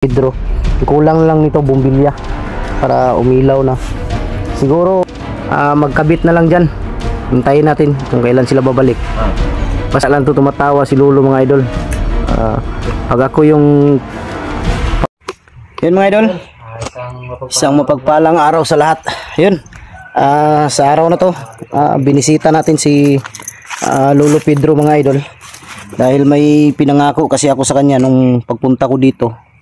Pedro, kulang lang nito bumbilya para umilaw na. Siguro magkabit na lang dyan. Hintayin natin kung kailan sila babalik. Basta lang to tumatawa si Lolo mga idol. Pag ako yung yun mga idol, isang mapagpalang araw sa lahat. Yun, sa araw na to binisita natin si Lolo Pedro mga idol. Dahil may pinangako kasi ako sa kanya nung pagpunta ko dito.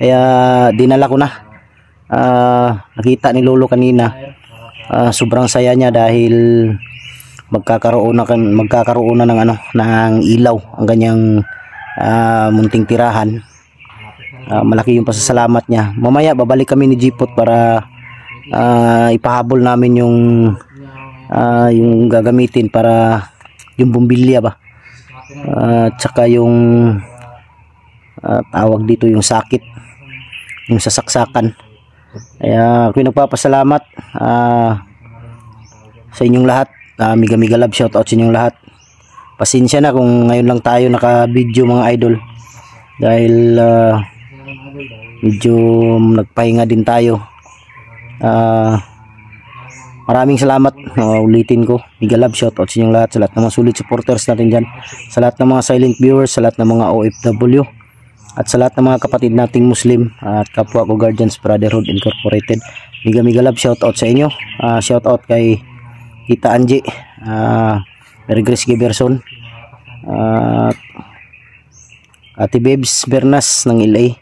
Kaya dinala ko na. Nakita ni Lolo kanina. Sobrang saya niya dahil magkakaroon na ng ng ilaw ang kanyang munting tirahan. Malaki yung pasasalamat niya. Mamaya babalik kami ni Jipot para ipahabol namin yung gagamitin para yung bumbilya ba. Tsaka yung tawag dito yung sakit, yung sasaksakan. Kaya ako'y nagpapasalamat sa inyong lahat. Miga love, shout out sa inyong lahat. Pasensya na kung ngayon lang tayo naka-video mga idol dahil medyo nagpahinga din tayo. Maraming salamat. Ulitin ko, miga love, shout out sa inyong lahat, sa lahat ng mga sulit supporters natin dyan, sa lahat ng mga silent viewers, sa lahat ng mga OFW, at sa lahat ng mga kapatid nating Muslim at kapwa ko Guardians Brotherhood Incorporated. Miga love, shout out sa inyo. Shout out kay Tita Angie, Mary Grace Giberson, Ate Babes Bernas ng LA,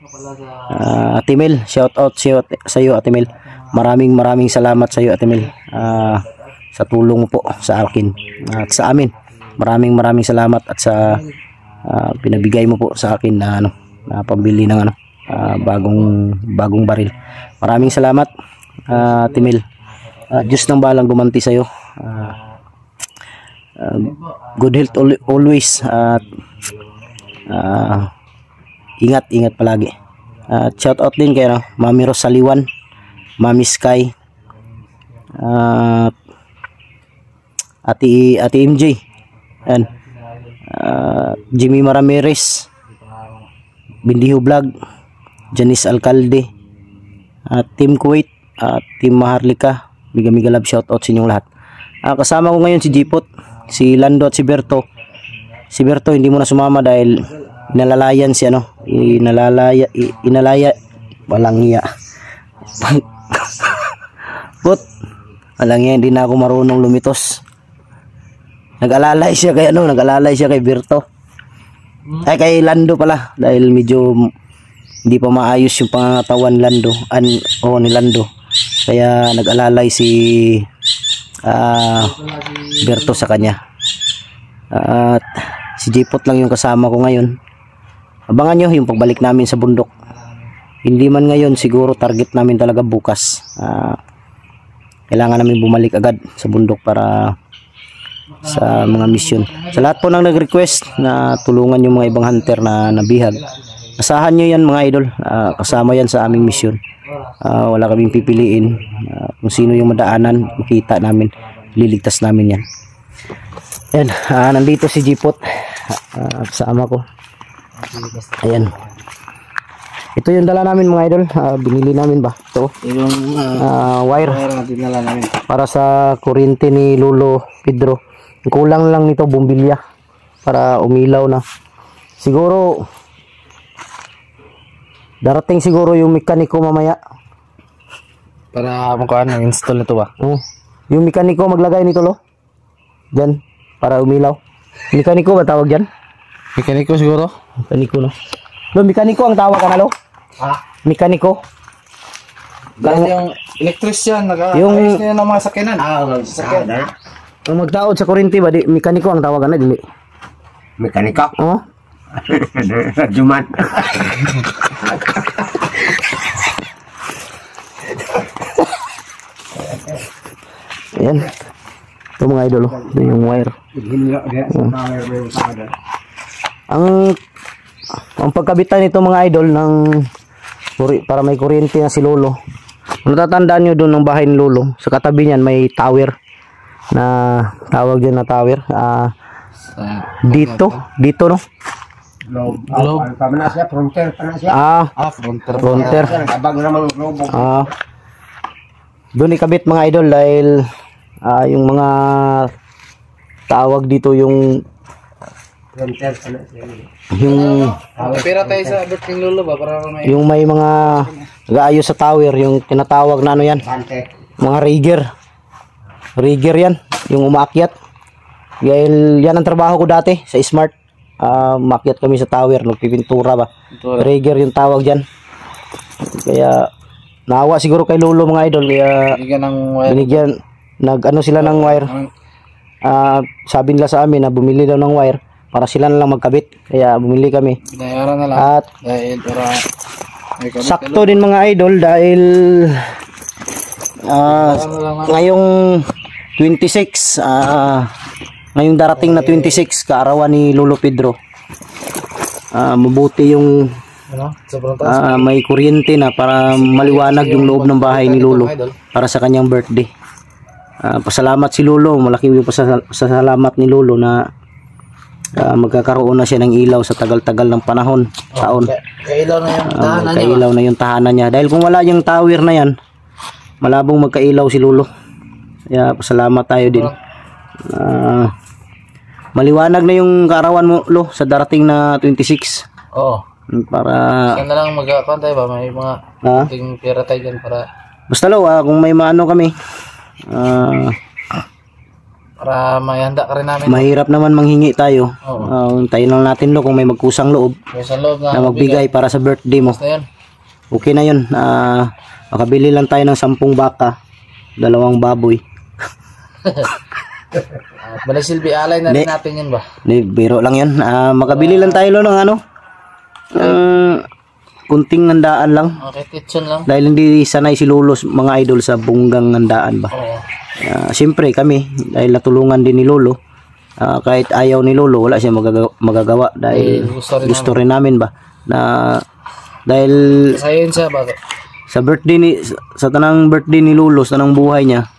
Ate Mel, shout out sa iyo Ate Mel. Maraming salamat sa iyo Ate Mel, sa tulong po sa akin at sa amin. Maraming salamat at sa pinabigay mo po sa akin na pambili ng bagong baril. Maraming salamat Ate Mel. Diyos nang balang gumanti sa iyo. Good health always at ingat palagi. Shout out din kay Mami Rosaliwan, Mami Sky, Ate MJ, and Jimmy Ramirez, Bindiho Vlog, Janice Alcalde, Team Kuwait, Team Maharlika. Miga love, shout out sa inyong lahat. Kasama ko ngayon si Jipot, si Lando at si Berto. Si Berto hindi mo na sumama dahil inalalayan si inalaya walang iya. Put, walang iya, hindi na ako marunong lumitos. Nag-alalay siya kay Berto. Ay kay Lando pala dahil medyo hindi pa maayos yung pangangatawan ni Lando. Kaya nag-alalay si Berto sa kanya. At si Jipot lang yung kasama ko ngayon. Abangan nyo yung pagbalik namin sa bundok. Hindi man ngayon, siguro target namin talaga bukas. Kailangan namin bumalik agad sa bundok para sa mga mission. Sa lahat po nang nag-request na tulungan yung mga ibang hunter na nabihag, asahan nyo yan mga idol. Kasama yan sa aming mission. Wala kaming pipiliin. Kung sino yung madaanan, makita namin, liligtas namin yan. Ayan, nandito si Jipot, kasama ko. Ayan, ito yung dala namin mga idol. Binili namin ba ito, yung wire namin para sa kuryente ni Lolo Pedro. Kulang lang nito bumbilya para umilaw na. Siguro darating siguro yung mekaniko mamaya para install nito ba. Yung mekaniko maglagay nito dyan para umilaw. Mekaniko ba tawag dyan? Mekaniko siguro. Mekaniko mekaniko ang tawag ka na mekaniko. Yung electrician yung ng mga sakyanan. Sakyanan. Ang magtaod sa kuryente ba di mekaniko ang tawag ka na dili? Mekaniko? Jumat. Ayan. Ito mga idol, ito yung wire. Ang pagkabitan nito mga idol para may kuryente na si Lolo. Natatandaan nyo doon ng bahay ni Lolo, sa katabi niyan may tower na tawag din na tower. Dito no. Globe. Pamanas siya, frontier pa na siya. Frontier. Frontier. Abang namang globe. Doon ikabit mga idol dahil yung mga tawag dito yung Frontier pa na siya. yung Pera tayo sa birthday lolo ba? Para may yung may mga nag-aayos sa tower, yung tinatawag na ano yan, bante. mga rigger yan, yung umaakyat. Dahil yan ang trabaho ko dati sa Smart. Umakyat kami sa tower, nagpipintura ba. Rigger yung tawag dyan. Kaya naawa siguro kay Lolo mga idol, kaya Bigyan ng wire. binigyan, nag-ano sila ng wire. Sabi nila sa amin na bumili daw ng wire para sila na lang magkabit. Kaya bumili kami. Binayaran na lang. At Dahil para may kabit. sakto din mga idol dahil ngayong 26 ngayong darating na 26 kaarawan ni Lolo Pedro. Mabuti yung Ano? Sobrang taas. may kuryente na para maliwanag yung loob ng bahay ni Lolo para sa kanyang birthday. Pasalamat si Lolo, malaki yung pasalamat ni Lolo na magkakaroon na siya ng ilaw sa tagal-tagal ng panahon, taon. Kailaw na yung tahanan niya. Magkailaw na yung tahanan niya. Dahil kung wala yung tower na yan, malabong magkailaw si Lolo. Kaya pasalamat tayo din. Maliwanag na yung kaarawan mo, Lo, sa darating na 26. Oo. Para Saan na lang mag-account tayo ba? May mga ting pera tayo dyan para basta Lo, kung may maano kami, para mayanda ka rin namin. mahirap naman manghingi tayo. Tayo lang natin, Lo, kung may magkusang loob May sa loob na magbigay para sa birthday mo. Basta yun. Okay na yun. Makabili lang tayo ng 10 baka, 2 baboy. Balay silbi, alay na rin natin yun ba? Biro lang yun. Makabili lang tayo Lo ng ano, kunting handaan lang. Okay, kitchen lang. Dahil hindi sanay si Lolo mga idol sa bunggang handaan ba. Oo. Siyempre kami, dahil natulungan din ni Lolo, kahit ayaw ni Lolo, wala siya magagawa dahil gusto rin namin ba na dahil Sayang siya, bakit? sa birthday ni sa tanang birthday ni Lolo, sa tanang buhay niya,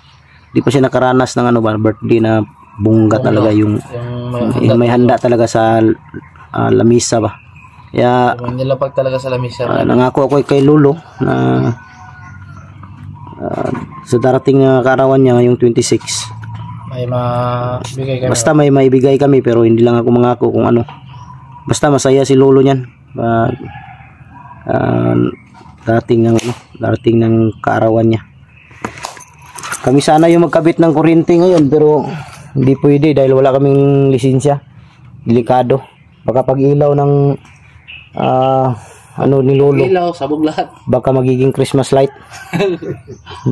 di pa siya nakaranas ng ano ba, birthday na bungga talaga yung may handa talaga sa lamisa ba. Kaya May nilapag talaga sa lamisa. nangako ako kay Lolo na sa darating na kaarawan niya ngayong 26, May mabigay kami. basta may maibigay kami, pero hindi lang ako mangako kung ano. Basta masaya si Lolo niyan. Darating ng kaarawan niya. Kami sana yung magkabit ng kuryente ngayon, pero hindi pwede dahil wala kaming lisensya. Delikado. Baka pag ilaw ng ano ni Lolo, Ilaw, sabog lahat. baka magiging Christmas light.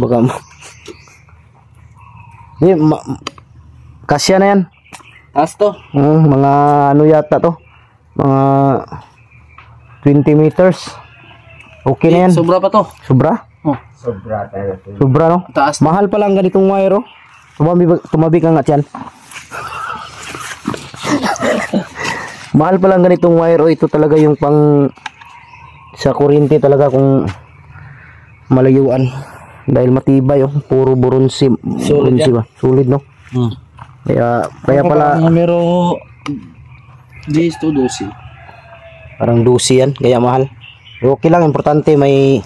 Baka kasya na yan. Taas to. Mga ano yata to, mga 20 meters. Okay na yan. Sobra pa to. Sobra? Sobra tayo. Sobra, no? Taas. Mahal pa lang ganitong wire, oh. Tumabi ka nga dyan. Mahal pa lang ganitong wire, oh. Ito talaga yung pang sa kuryente talaga kung malayuan. Dahil matibay, oh. Puro buronsi. Solid yan. Ba? Solid, no? Kaya pala Numero 10 to 12. parang 12 yan, kaya mahal. Pero okay lang, importante may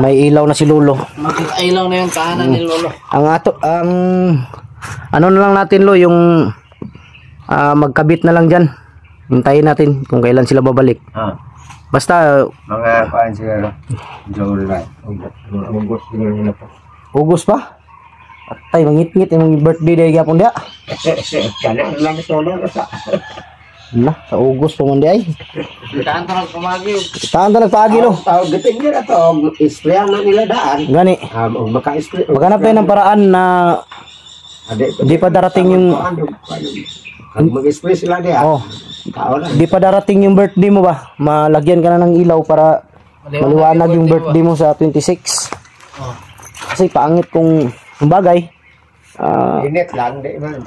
ilaw na si Lolo. Mag-ilaw na yung tahanan ni Lolo. Ang ano na lang natin, Lo, yung magkabit na lang dyan. Hintayin natin kung kailan sila babalik. Basta Mga paan siguro. July. August pa. Atay, mangit-ngit yung birthday day yapon dia. Kaya lang ito lang sa. Sa August po mandi ay. Taan ta nagpamagi. Taan ta nagpaagi, Lo. Giting nila to. Isprayan na nila daan. Gani. Maka-spray. Maghanap tayo ng paraan na di pa darating yung mag-spray sila diya. Di pa darating yung birthday mo ba? Malagyan ka na ng ilaw para maliwanag yung birthday mo sa 26. Kasi pangit kung bagay. Init lang di man.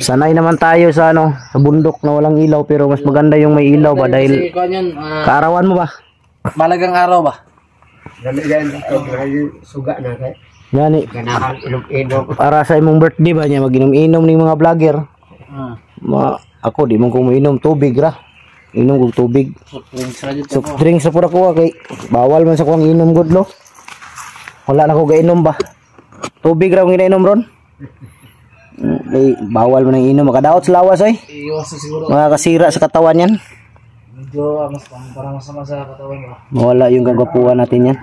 Sanay naman tayo sa sa bundok na walang ilaw, pero mas maganda yung may ilaw ba dahil kaarawan mo ba? Malagang araw ba? Suga na kay. Gani. Ganahan inom-inom. Para sa imong birthday ba niya maginom-inom ning mga vlogger. ako di man ko mainom tubig ra. Inom kog tubig. Soft drinks sa pura ko kay bawal man sa kuang inom gud lo. Wala na ko gainom ba. Tubig ra kung ginainom ron. Ay, bawal man ang inom makadaot sa lawas ay. Iwas na siguro. Makakasira sa katawan yan. Medyo mas parang masama sa katawan mo. Mawala yung kagwapuan natin yan.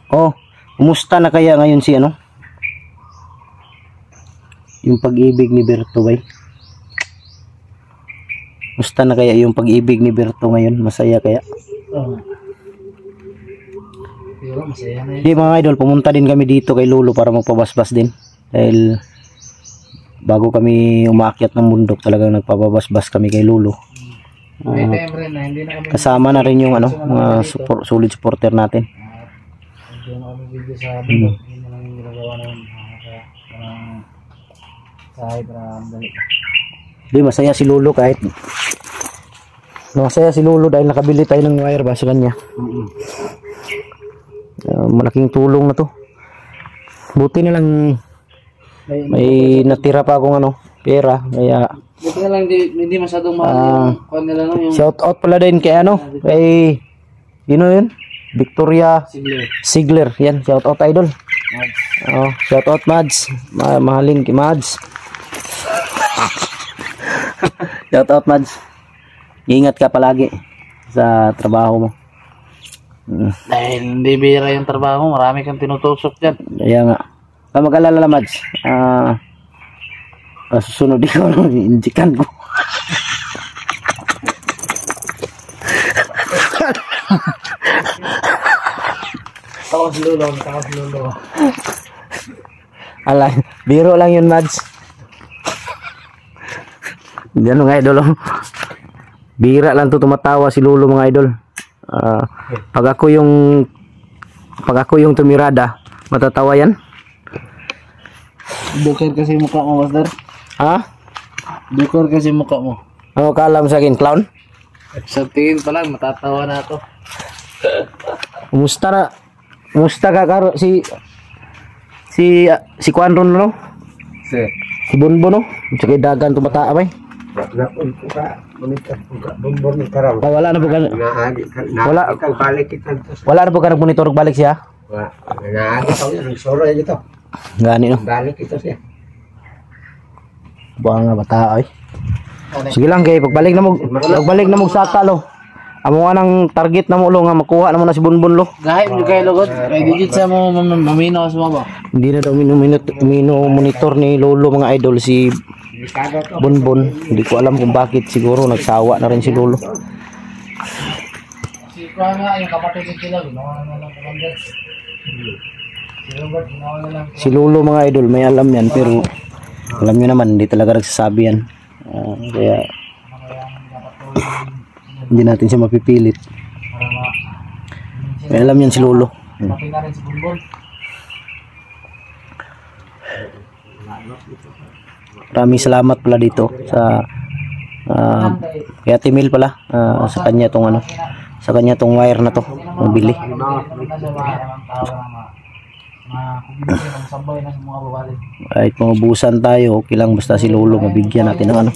Oh, kumusta na kaya ngayon si ano? Yung pag-ibig ni Berto bay. Kumusta na kaya yung pag-ibig ni Berto ngayon? Masaya kaya? Masaya na yun. Di mga idol, pumunta din kami dito kay Lolo para magpabasbas din. Dahil bago kami umakyat ng bundok talagang nagpapabasbas kami kay Lolo. May time rin na hindi na kami Kasama na rin yung ano, mga solid supporter natin. hindi na kami video sa bundok. Hindi na lang yung ginagawa namin. Kaya parang sahay para dali. Di masaya si Lolo kahit masaya si Lolo dahil nakabili tayo ng wire ba sa kanya. Malaking tulong na to. Buti na lang may natira pa akong ano, pera. Kaya Buti na lang hindi masyadong mahal yung kuhan nila no, yung shout out pala din kay ano, kay yun, Victoria Sigler. Yan, shout out idol. Oh, shout out Mads. Mahalin kay Mads. Shout out Mads. Ingat ka palagi sa trabaho mo. dahil hindi bira yung trabaho mo, marami kang tinutusok dyan. Kaya nga. Mag-alala Mads. Susunod ikaw no, injikan ko. Takas lulo. Ala, biro lang yun Mads. Hindi ano nga idol. Bira lang to, tumatawa si Lolo mga idol. Pag ako yung tumirada, matatawa yan. Dukir kasi mukha mo, Master. Ha? Dukir kasi mukha mo. Ano ka alam sa akin, clown? Sa tingin pa lang, matatawa na ako. Kumusta ka karo si Kuan ron no? Si Bonbon no? Sa dagan tumata bay. Wala na po ka. Wala na po ka nagmonitor balik siya. Gani no. Balik ito siya. Buang nga bata ay. Sige lang kay pagbalik na mo saka lo. Amo nga nang target na mo lo nga makuha na mo na si Bonbon lo. Gahit mo kayo lugot. Kaya digit sa mo mamino sa mga ba? Hindi na daw monitor ni Lolo mga idol si Bonbon. Hindi ko alam kung bakit, siguro nagsawa na rin si Lolo. Si Kuya nga, yung kapatid ni Kila, ginawa na lang commander. Si Robert, ginawa na lang. Si Lolo mga idol, may alam yan pero alam nyo naman, hindi talaga nagsasabi yan. Kaya hindi natin siya mapipilit. May alam yan si Lolo. Pati na rin si Bonbon. Maraming salamat pala dito sa kaya Timil pala sa kanya tong ano, sa kanya tong wire na to mabili. Kahit mabusan tayo, okay lang basta si Lolo mabigyan natin ng ano.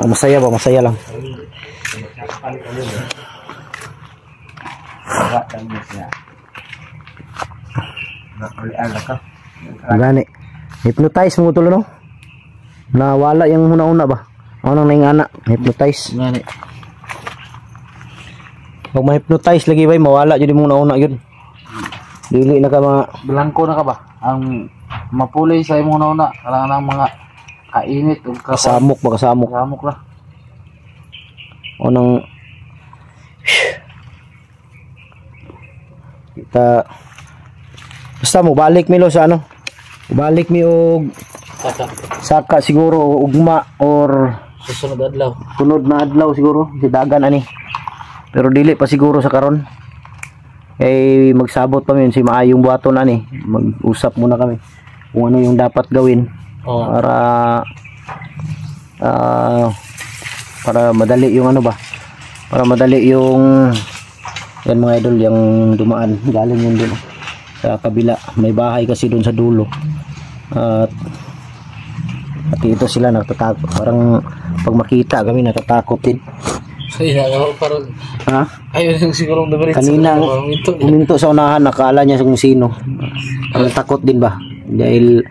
Masaya ba? Masaya lang. Gani. Hypnotize mo tulo no? Nawala yung una-una ba? Ano nang naingana? Hypnotize. Gani. Pag ma-hypnotize lagi ba, mawala jud imong una-una yun. Dili na ka mga Blanco na ka ba? Ang mapulay sa imong nauna, kailangan ng mga kainit o kasamok ba kasamok. kasamok lang. O nang kita basta mo balik mi lo sa ano? Balik mi og saka siguro ugma or Susunod adlaw. sunod na adlaw siguro si dagan ani. Pero dili pa siguro sa karon. Eh magsabot pa mi si maayong buhaton ani. Mag-usap muna kami kung ano yung dapat gawin Oo. Para madali yung ano ba? Para madali yung yan mga idol yung dumaan galing yun dun sa kabila. May bahay kasi dun sa dulo. At Dito sila natatakot. Parang pag makita kami natatakot din. Kaya parang Ha? ayun yung sigurong dumiretso. Kanina uminto sa unahan, nakala niya kung sino. Parang takot din ba? Dahil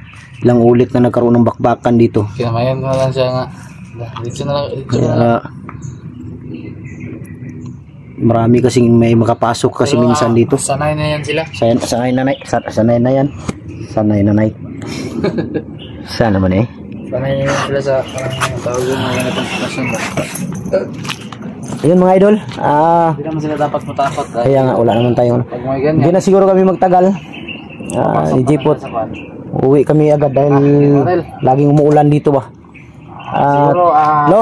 ilang ulit na nagkaroon ng bakbakan dito. Kinamayan ko na lang siya nga. Dito na lang. Kaya, marami kasing may makapasok kasi minsan dito. Sanay na yan sila. Sanay na yan. Sanay na nay. Sana naman eh. Sanay na yan sila sa parang tawag yung mga ganitong sitwasyon ba. Ayun mga idol. Hindi naman sila dapat matakot. Kaya nga wala naman tayong. Pag may ganyan. Hindi na siguro kami magtagal. Ni Jipot. Uwi kami agad dahil laging umuulan dito ba. Siguro, Lo,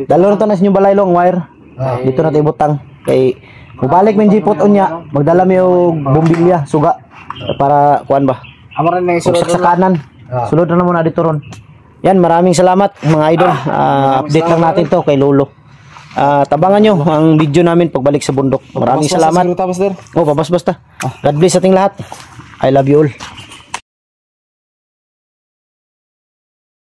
dalo to na sa inyong balay long wire. Dito na tayo butang. Kay mubalik min Jipot unya, magdala mi og bombilya, suga para kuan ba. Amo rin may Sulod sa kanan. Sulod na muna dito ron. Yan, maraming salamat mga idol. Update lang natin to kay Lolo. Tabangan nyo ang video namin pagbalik sa bundok. Maraming salamat. Oh, babas basta. God bless ating lahat. I love you all.